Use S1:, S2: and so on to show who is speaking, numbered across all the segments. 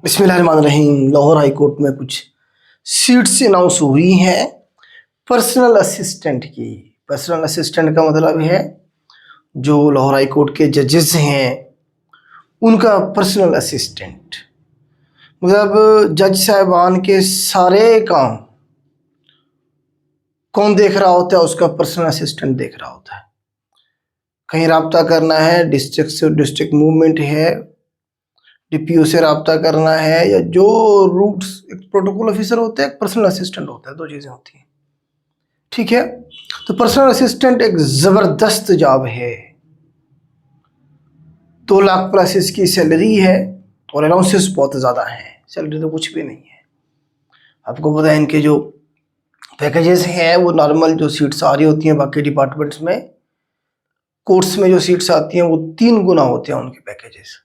S1: बिस्मिल्लाहिर्रहमानिर्रहीम। Lahore high court में कुछ सीट्स अनाउंस हुई हैं पर्सनल असिस्टेंट की। पर्सनल असिस्टेंट का मतलब है जो लाहौर हाई कोर्ट के जजेस हैं उनका पर्सनल असिस्टेंट, मतलब जज साहिबान के सारे काम कौन देख रहा होता है? उसका पर्सनल असिस्टेंट देख रहा होता है। कहीं रब्ता करना है, डिस्ट्रिक्ट से डिस्ट्रिक्ट मूवमेंट है, डीपीओ से रब्ता करना है, या जो रूट्स, एक प्रोटोकॉल ऑफिसर होता है, एक पर्सनल असिस्टेंट होता है, दो चीज़ें होती हैं। ठीक है, तो पर्सनल असिस्टेंट एक ज़बरदस्त जॉब है। 2 लाख प्लस इसकी सैलरी है और अलाउंसेस बहुत ज़्यादा हैं। सैलरी तो कुछ भी नहीं है। आपको पता है इनके जो पैकेजेस हैं वो नॉर्मल जो सीट्स आ रही होती हैं बाकी डिपार्टमेंट्स में, कोर्ट्स में जो सीट्स आती हैं वो 3 गुना होते हैं उनके पैकेजेस।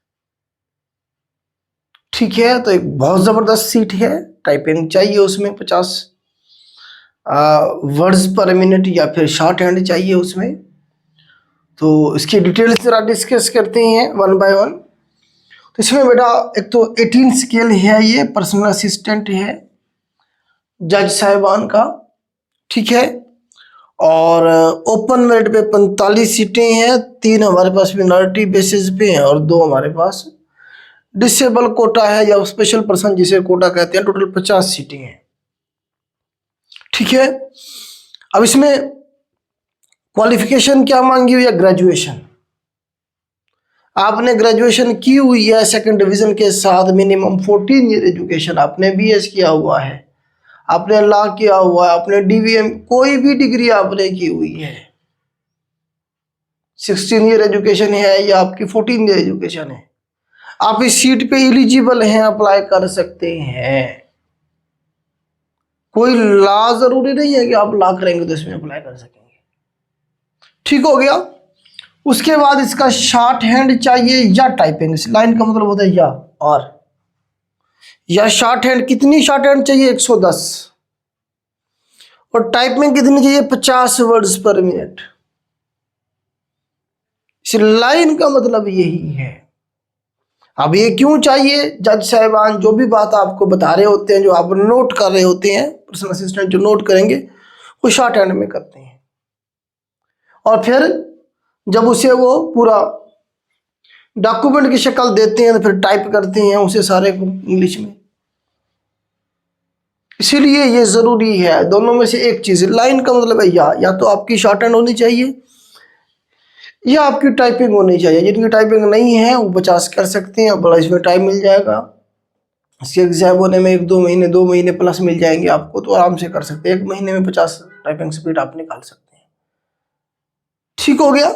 S1: ठीक है, तो एक बहुत ज़बरदस्त सीट है। टाइपिंग चाहिए उसमें 50 वर्ड्स पर मिनट या फिर शॉर्ट हैंड चाहिए उसमें। तो इसकी डिटेल्स ज़रा डिस्कस करते हैं वन बाय वन। तो इसमें बेटा एक तो 18 स्केल है, ये पर्सनल असिस्टेंट है जज साहिबान का। ठीक है, और ओपन मेरिट पे 45 सीटें हैं, 3 हमारे पास मिनॉरिटी बेसिस पे हैं और 2 हमारे पास डिसेबल कोटा है या स्पेशल पर्सन जिसे कोटा कहते हैं। टोटल 50 सीटें हैं। ठीक है, अब इसमें क्वालिफिकेशन क्या मांगी हुई है? ग्रेजुएशन। आपने ग्रेजुएशन की हुई है सेकंड डिवीजन के साथ, मिनिमम 14 ईयर एजुकेशन, आपने बीएस किया हुआ है, आपने लॉ किया हुआ है, आपने डीवीएम, कोई भी डिग्री आपने की हुई है, 16 ईयर एजुकेशन है या आपकी 14 ईयर एजुकेशन है, आप इस सीट पे एलिजिबल हैं, अप्लाई कर सकते हैं। कोई लॉ जरूरी नहीं है कि आप लॉ करेंगे तो इसमें अप्लाई कर सकेंगे। ठीक हो गया। उसके बाद इसका शॉर्ट हैंड चाहिए या टाइपिंग। इस लाइन का मतलब होता है या और, या शॉर्ट हैंड। कितनी शॉर्ट हैंड चाहिए? 110। और टाइपिंग कितनी चाहिए? 50 वर्ड्स पर मिनट। इस लाइन का मतलब यही है। अब ये क्यों चाहिए? जज साहिबान जो भी बात आपको बता रहे होते हैं, जो आप नोट कर रहे होते हैं, पर्सनल असिस्टेंट जो नोट करेंगे वो शॉर्ट हैंड में करते हैं, और फिर जब उसे वो पूरा डॉक्यूमेंट की शक्ल देते हैं तो फिर टाइप करते हैं उसे सारे को इंग्लिश में। इसीलिए ये ज़रूरी है। दोनों में से एक चीज़, लाइन का मतलब है या तो आपकी शॉर्ट हैंड होनी चाहिए या आपकी टाइपिंग होनी चाहिए। जिनकी टाइपिंग नहीं है वो 50 कर सकते हैं, बड़ा इसमें टाइम मिल जाएगा। इसके एग्जाम होने में 2 महीने प्लस मिल जाएंगे आपको, तो आराम से कर सकते हैं। 1 महीने में 50 टाइपिंग स्पीड आप निकाल सकते हैं। ठीक हो गया।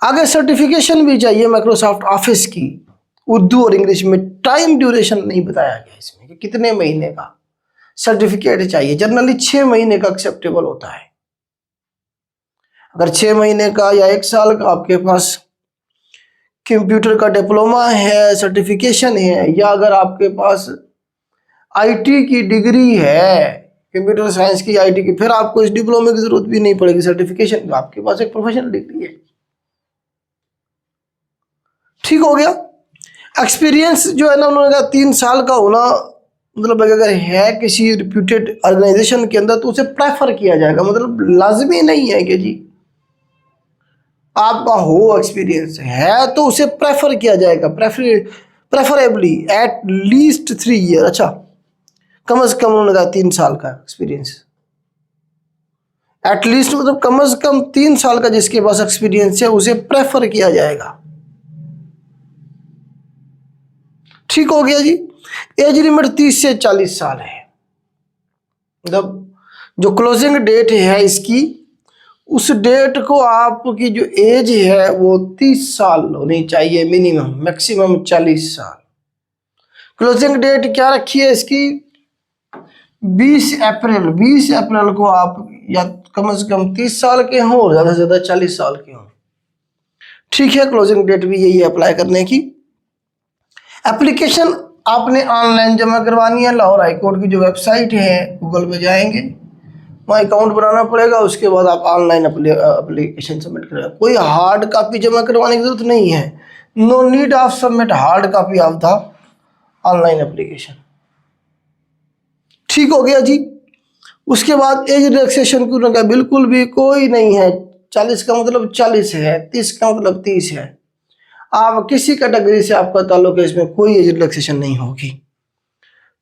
S1: आगे सर्टिफिकेशन भी चाहिए माइक्रोसॉफ्ट ऑफिस की, उर्दू और इंग्लिश में। टाइम ड्यूरेशन नहीं बताया गया इसमें कि कितने महीने का सर्टिफिकेट चाहिए। जनरली 6 महीने का एक्सेप्टेबल होता है। अगर 6 महीने का या 1 साल का आपके पास कंप्यूटर का डिप्लोमा है, सर्टिफिकेशन है, या अगर आपके पास आईटी की डिग्री है, कंप्यूटर साइंस की, आईटी की, फिर आपको इस डिप्लोमे की जरूरत भी नहीं पड़ेगी। सर्टिफिकेशन आपके पास एक प्रोफेशनल डिग्री है। ठीक हो गया। एक्सपीरियंस जो है ना, उन्होंने कहा 3 साल का होना, मतलब अगर है किसी रिप्यूटेड ऑर्गेनाइजेशन के अंदर तो उसे प्रेफर किया जाएगा। मतलब लाजमी नहीं है कि जी आपका हो, एक्सपीरियंस है तो उसे प्रेफर किया जाएगा। Preferably at least 3 year. अच्छा, कम से कम उन्होंने कहा 3 साल का एक्सपीरियंस। एट लीस्ट मतलब कम से कम 3 साल का जिसके पास एक्सपीरियंस है उसे प्रेफर किया जाएगा। ठीक हो गया जी। एज लिमिट 30 से 40 साल है। मतलब जो क्लोजिंग डेट है इसकी, उस डेट को आपकी जो एज है वो 30 साल होनी चाहिए मिनिमम, मैक्सिमम 40 साल। क्लोजिंग डेट क्या रखी है इसकी? 20 अप्रैल। 20 अप्रैल को आप या कम से कम 30 साल के हों और ज़्यादा से ज़्यादा 40 साल के हों। ठीक है, क्लोजिंग डेट भी यही है अप्लाई करने की। एप्लीकेशन आपने ऑनलाइन जमा करवानी है। लाहौर हाई कोर्ट की जो वेबसाइट है, गूगल पे जाएंगे, वहाँ अकाउंट बनाना पड़ेगा। उसके बाद आप ऑनलाइन एप्लीकेशन सबमिट करेंगे। कोई हार्ड कॉपी जमा करवाने की जरूरत नहीं है। No need of submit hard copy of the online application. ठीक हो गया जी। उसके बाद एज रिलैक्सेशन का बिल्कुल भी कोई नहीं है। 40 का मतलब 40 है, 30 का मतलब 30 है। आप किसी कैटेगरी से आपका ताल्लुक है, इसमें कोई एज रिलैक्सेशन नहीं होगी।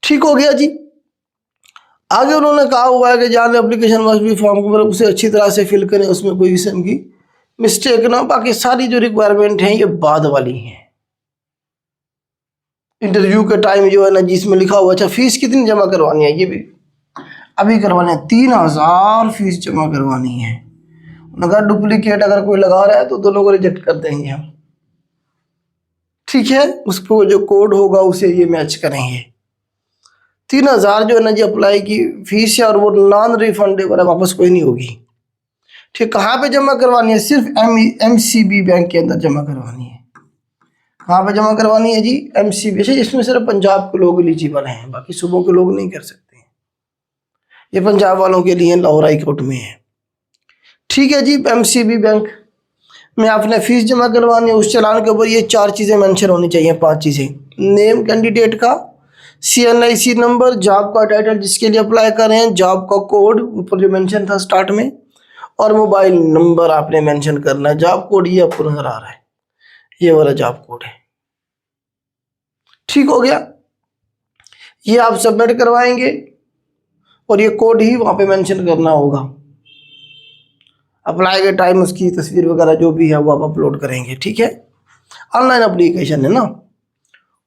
S1: ठीक हो गया जी। आगे उन्होंने कहा हुआ है कि जान एप्लीकेशन मस्ट बी फॉर्म को मतलब उसे अच्छी तरह से फिल करें, उसमें कोई किस्म की मिस्टेक ना। बाकी सारी जो रिक्वायरमेंट है ये बाद वाली है। इंटरव्यू के टाइम जो है ना, जिसमें लिखा हुआ अच्छा फीस कितनी जमा करवानी है, ये भी अभी करवानी है। 3000 फीस जमा करवानी है। अगर डुप्लीकेट अगर कोई लगा रहा है तो दोनों को रिजेक्ट कर देंगे हम। ठीक है, उसको जो कोड होगा उसे ये मैच करेंगे। 3000 जो है ना जी अप्लाई की फीस है, और वो नॉन रिफंडेबल है, वापस कोई नहीं होगी। ठीक, कहाँ पे जमा करवानी है? सिर्फ MCB बैंक के अंदर जमा करवानी है। कहाँ पे जमा करवानी है जी? MCB। इसमें सिर्फ पंजाब के लोग एलिजिबल हैं, बाकी सूबों के लोग नहीं कर सकते। ये पंजाब वालों के लिए लाहौर हाई कोर्ट में है। ठीक है जी। MCB बैंक में आपने फीस जमा करवानी है। उस चालान के ऊपर ये 4 चीज़ें मेंशन होनी चाहिए, 5 चीज़ें। नेम कैंडिडेट का, CNIC नंबर, जॉब का टाइटल जिसके लिए अप्लाई कर रहे हैं, जॉब का कोड ऊपर जो मेंशन था स्टार्ट में, और मोबाइल नंबर आपने मेंशन करना है। जॉब कोड ये आपको नजर आ रहा है, ये वाला जॉब कोड है। ठीक हो गया। ये आप सबमिट करवाएंगे और ये कोड ही वहां पे मेंशन करना होगा। अप्लाई के टाइम उसकी तस्वीर वगैरह जो भी है वो आप अपलोड करेंगे। ठीक है, ऑनलाइन एप्लीकेशन है ना।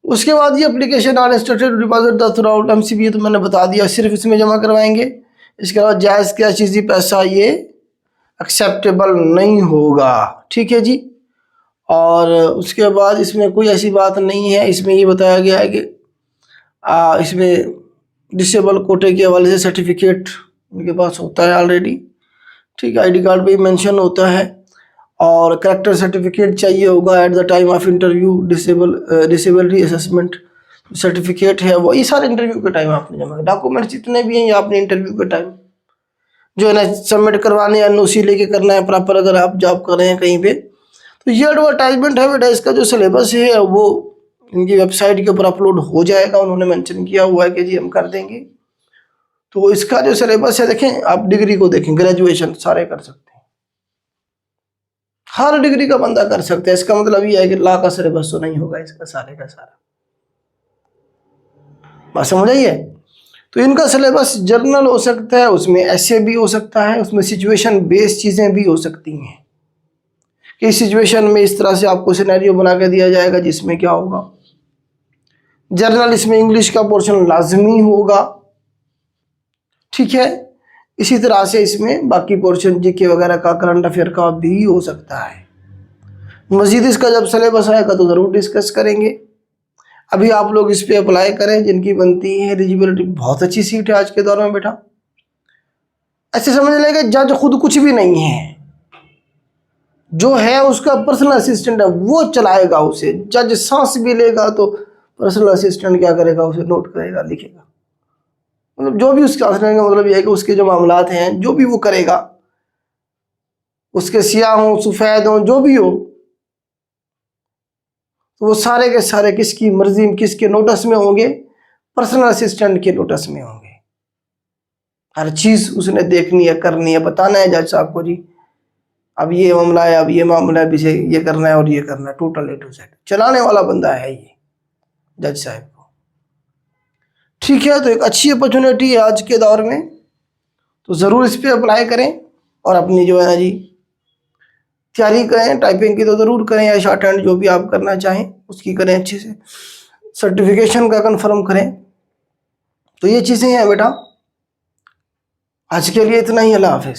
S1: उसके बाद ये application are instructed deposit the through MCB तो मैंने बता दिया, सिर्फ इसमें जमा करवाएंगे। इसके अलावा जायज़ क्या चीज़ी पैसा ये एक्सेप्टेबल नहीं होगा। ठीक है जी। और उसके बाद इसमें कोई ऐसी बात नहीं है। इसमें ये बताया गया है कि इसमें डिसेबल कोटे के हवाले से सर्टिफिकेट उनके पास होता है ऑलरेडी। ठीक है, ID कार्ड पे मेंशन होता है। और करेक्टर सर्टिफिकेट चाहिए होगा at the time of interview. Disability assessment certificate है वो, ये सारे इंटरव्यू के टाइम आपने जमा। डॉक्यूमेंट्स जितने भी हैं ये आपने इंटरव्यू के टाइम जो है ना सबमिट करवाने हैं, NOC लेके करना है प्रॉपर। अगर आप जॉब कर रहे हैं कहीं पे तो ये एडवर्टाइजमेंट है बेटा, इसका जो सिलेबस है वो इनकी वेबसाइट के ऊपर अपलोड हो जाएगा। उन्होंने मेंशन किया हुआ है कि जी हम कर देंगे। तो इसका जो सिलेबस है देखें, आप डिग्री को देखें, ग्रेजुएशन सारे कर सकते हैं, हर डिग्री का बंदा कर सकता है। इसका मतलब ये है कि ला का सिलेबस तो नहीं होगा इसका सारे का सारा। बात समझ आई है? तो इनका सिलेबस जर्नल हो सकता है, उसमें ऐसे भी हो सकता है, उसमें सिचुएशन बेस्ड चीज़ें भी हो सकती हैं कि इस सिचुएशन में इस तरह से आपको सिनेरियो बना के दिया जाएगा जिसमें क्या होगा। जर्नल इसमें इंग्लिश का पोर्शन लाजमी होगा। ठीक है, इसी तरह से इसमें बाकी पोर्शन GK वगैरह का, करंट अफेयर का भी हो सकता है। मजीद इसका जब सिलेबस आएगा तो ज़रूर डिस्कस करेंगे। अभी आप लोग इस पे अप्लाई करें जिनकी बनती है एलिजिबिलिटी। बहुत अच्छी सीट है आज के दौर में बेटा। ऐसे समझ लेंगे जज खुद कुछ भी नहीं है, जो है उसका पर्सनल असिस्टेंट है, वो चलाएगा उसे। जज सांस भी लेगा तो पर्सनल असिस्टेंट क्या करेगा, उसे नोट करेगा, लिखेगा। मतलब जो भी उसका मतलब यह है कि उसके जो मामलात हैं जो भी वो करेगा, उसके सियाह हों सफ़ेद हों जो भी हो, तो वो सारे के सारे किसकी मर्जी, किसके नोटिस में होंगे? पर्सनल असिस्टेंट के नोटिस में होंगे। हर चीज़ उसने देखनी है, करनी है, बताना है जज साहब को, जी अब ये मामला है, अब ये मामला है, पीछे ये करना है और ये करना है। टोटल A to Z चलाने वाला बंदा है ये जज साहब को। ठीक है, तो एक अच्छी अपॉर्चुनिटी है आज के दौर में, तो ज़रूर इस पर अप्लाई करें और अपनी जो है ना जी तैयारी करें। टाइपिंग की तो ज़रूर करें, या शॉर्ट हैंड जो भी आप करना चाहें उसकी करें अच्छे से। सर्टिफिकेशन का कंफर्म करें। तो ये चीज़ें हैं बेटा। आज के लिए इतना ही। अल्लाह हाफिज़।